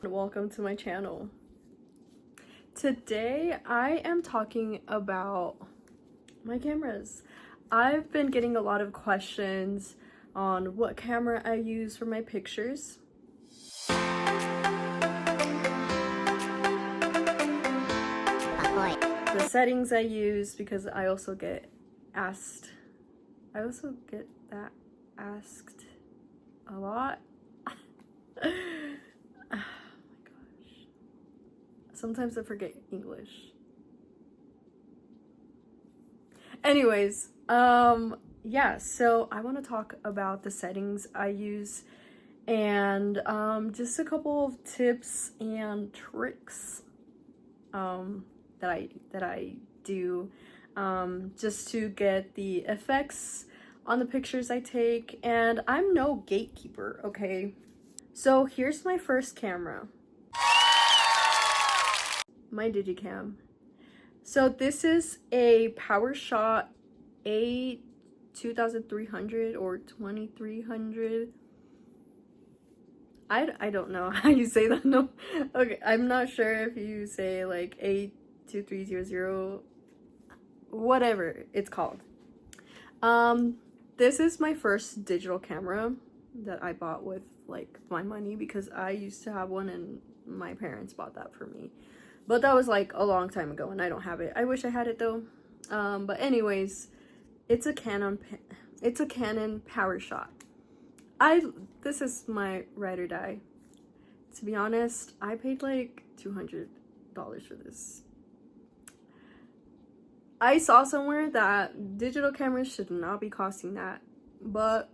Welcome to my channel. Today I am talking about my cameras. I've been getting a lot of questions on what camera I use for my pictures. The settings I use, because I also get asked that asked a lot. Oh my gosh. Sometimes I forget English. Anyways, yeah, so I want to talk about the settings I use and just a couple of tips and tricks that I do just to get the effects on the pictures I take. And I'm no gatekeeper, okay? So here's my first camera, my Digicam. So this is a PowerShot A2300 or 2300. I don't know how you say that. No, okay, I'm not sure if you say like A2300, whatever it's called. This is my first digital camera that I bought with like my money, because I used to have one and my parents bought that for me. But that was like a long time ago and I don't have it. I wish I had it though. But anyways, it's a Canon PowerShot. This is my ride or die. To be honest, I paid like $200 for this. I saw somewhere that digital cameras should not be costing that, but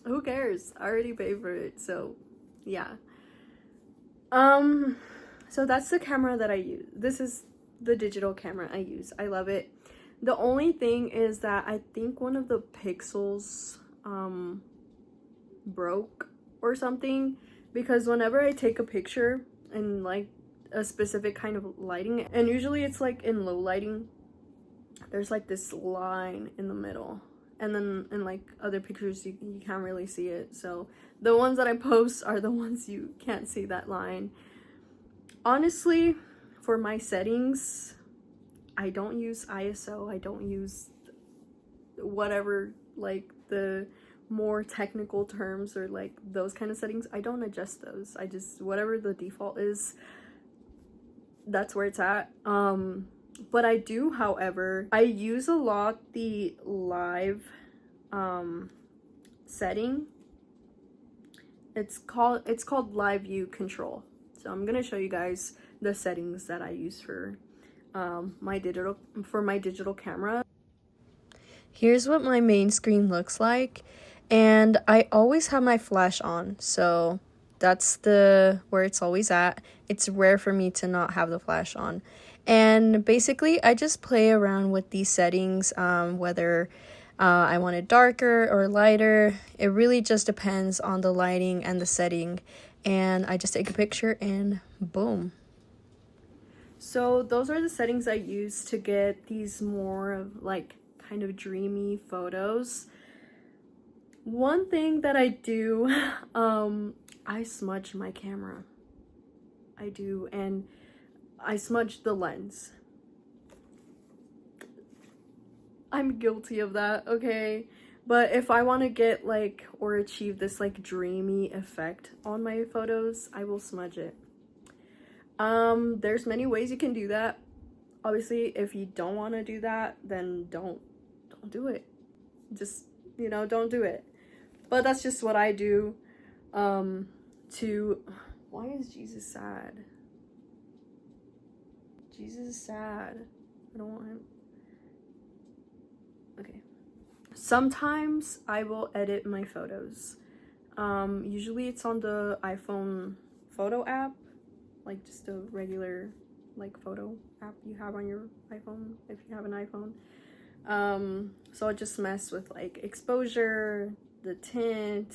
who cares? I already paid for it, so yeah. So that's the camera that I use. This is the digital camera I use. I love it. The only thing is that I think one of the pixels broke or something, because whenever I take a picture in like a specific kind of lighting, and usually it's like in low lighting, there's like this line in the middle, and then in like other pictures you can't really see it. So the ones that I post are the ones you can't see that line. Honestly, for my settings, I don't use ISO. I don't use whatever, like the more technical terms or like those kind of settings. I don't adjust those. I just, whatever the default is, that's where it's at. But I do, however, I use a lot the live setting. It's called live view control. So I'm gonna show you guys the settings that I use for my digital camera. Here's what my main screen looks like, and I always have my flash on, so that's where it's always at. It's rare for me to not have the flash on. And basically I just play around with these settings, whether I want it darker or lighter. It really just depends on the lighting and the setting, and I just take a picture and boom. So those are the settings I use to get these more of like kind of dreamy photos. One thing that I do, I smudge my camera. I do, and I smudge the lens. I'm guilty of that, okay? But if I want to get like, or achieve this like dreamy effect on my photos, I will smudge it. There's many ways you can do that. Obviously, if you don't want to do that, then don't do it. Just, don't do it. But that's just what I do. Why is Jesus sad? Jesus is sad. I don't want him. Okay. Sometimes I will edit my photos. Usually it's on the iPhone photo app, like just a regular like photo app you have on your iPhone if you have an iPhone. So I just mess with like exposure, the tint,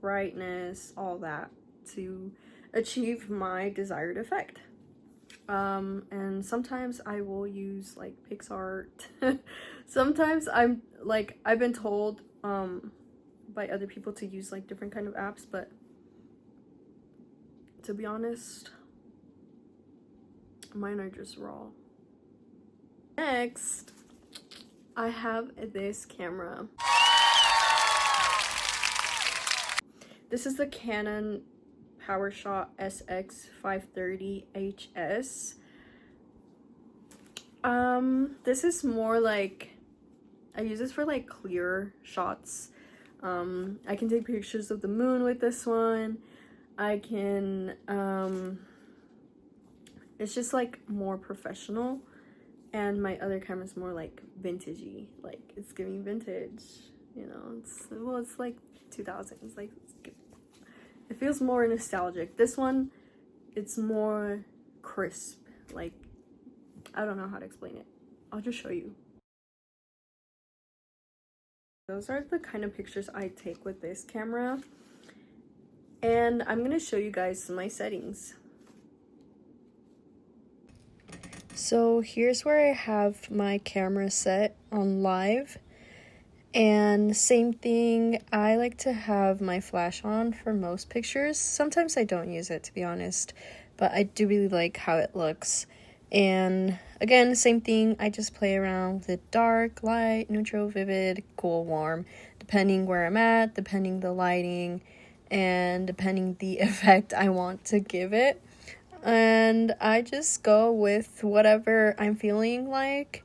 brightness, all that to achieve my desired effect. And sometimes I will use like PixArt. Sometimes I've been told by other people to use like different kind of apps, but to be honest. Mine are just raw. Next, I have this camera. This is the Canon PowerShot SX530HS. This is more like, I use this for like clear shots. I can take pictures of the moon with this one. I can, it's just like more professional. And my other camera is more like vintagey, like it's giving vintage, you know. It's like 2000s, like it feels more nostalgic. This one, it's more crisp, like I don't know how to explain it. I'll just show you. Those are the kind of pictures I take with this camera, and I'm gonna show you guys my settings. So here's where I have my camera set on live, and same thing, I like to have my flash on for most pictures. Sometimes I don't use it, to be honest, but I do really like how it looks. And again, same thing, I just play around with it: dark, light, neutral, vivid, cool, warm, depending where I'm at, depending the lighting, and depending the effect I want to give it. And I just go with whatever I'm feeling like,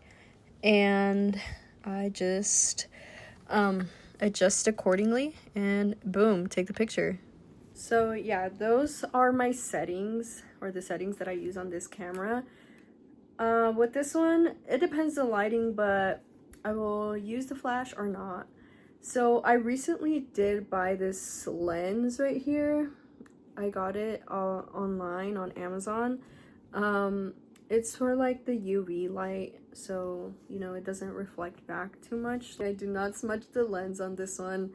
and I just adjust accordingly, and boom, take the picture. So yeah, those are my settings, or the settings that I use on this camera. With this one, it depends the lighting, but I will use the flash or not. So I recently did buy this lens right here. I got it online on Amazon. It's for like the UV light, so you know it doesn't reflect back too much. I do not smudge the lens on this one.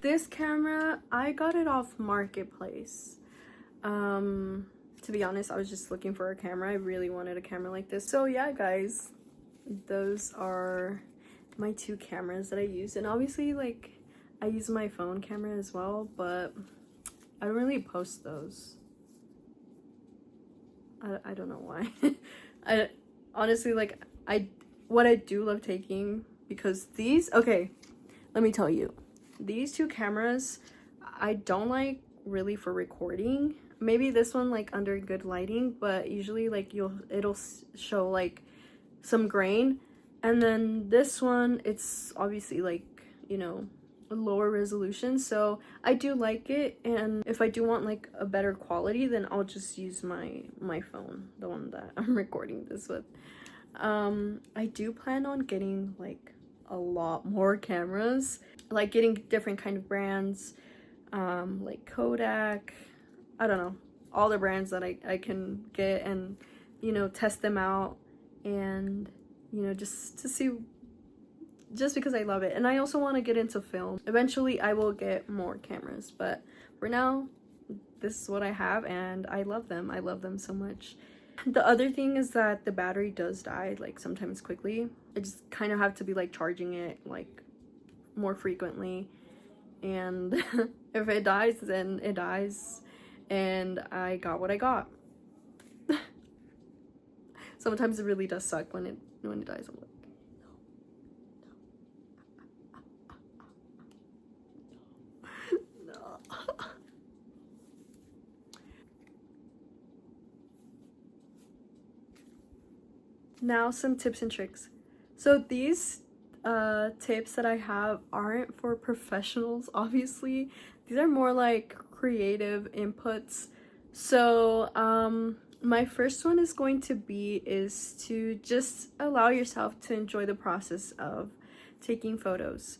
This camera, I got it off Marketplace. To be honest, I was just looking for a camera. I really wanted a camera like this. So yeah, guys, those are my two cameras that I use. And obviously, like, I use my phone camera as well, but I don't really post those. I don't know why. I honestly, like, what I do love taking, because these, okay, let me tell you, these two cameras I don't like really for recording. Maybe this one like under good lighting, but usually like it'll show like some grain. And then this one, it's obviously like, you know, a lower resolution, so I do like it. And if I do want like a better quality, then I'll just use my phone, the one that I'm recording this with. I do plan on getting like a lot more cameras, like getting different kind of brands, like Kodak, I don't know, all the brands that I can get, and you know, test them out, and you know, just to see, just because I love it. And I also want to get into film. Eventually I will get more cameras, but for now this is what I have, and I love them. I love them so much. The other thing is that the battery does die like sometimes quickly. I just kind of have to be like charging it like more frequently, and if it dies, then it dies, and I got what I got. Sometimes it really does suck when it dies. I'm like, no. Now some tips and tricks. So these tips that I have aren't for professionals, obviously. These are more like creative inputs. So my first one is going to be to just allow yourself to enjoy the process of taking photos.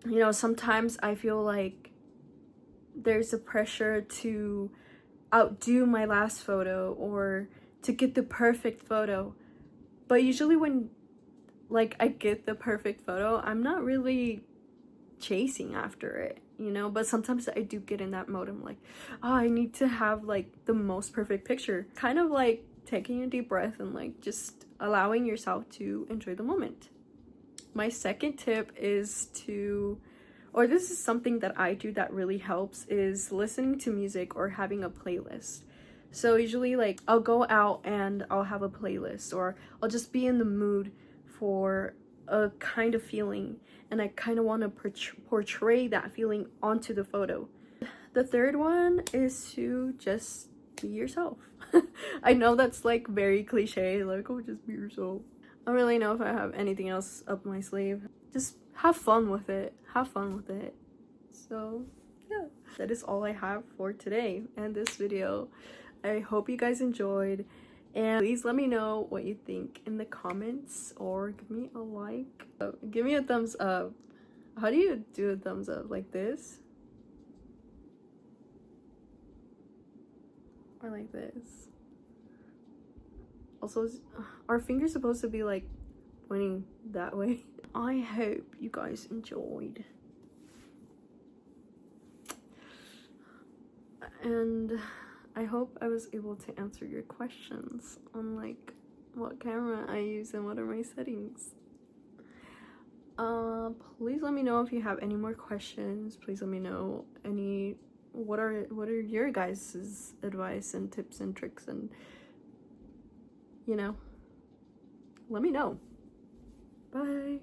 You know, sometimes I feel like there's a pressure to outdo my last photo or to get the perfect photo. But usually when like I get the perfect photo, I'm not really chasing after it, you know. But sometimes I do get in that mode. I'm like, oh, I need to have like the most perfect picture. Kind of like taking a deep breath and like just allowing yourself to enjoy the moment. My second tip is or this is something that I do that really helps, is listening to music or having a playlist. So usually like I'll go out and I'll have a playlist, or I'll just be in the mood for a kind of feeling, and I kind of want to portray that feeling onto the photo. The third one is to just be yourself. I know that's like very cliche, like, oh, just be yourself. I don't really know if I have anything else up my sleeve. Just have fun with it. Have fun with it. So yeah, that is all I have for today and this video. I hope you guys enjoyed, and please let me know what you think in the comments, or give me a like. Give me a thumbs up. How do you do a thumbs up? Like this? Or like this? Also, our fingers supposed to be like pointing that way? I hope you guys enjoyed, and I hope I was able to answer your questions on like what camera I use and what are my settings. Please let me know if you have any more questions. Please let me know what are your guys' advice and tips and tricks, and you know, let me know. Bye.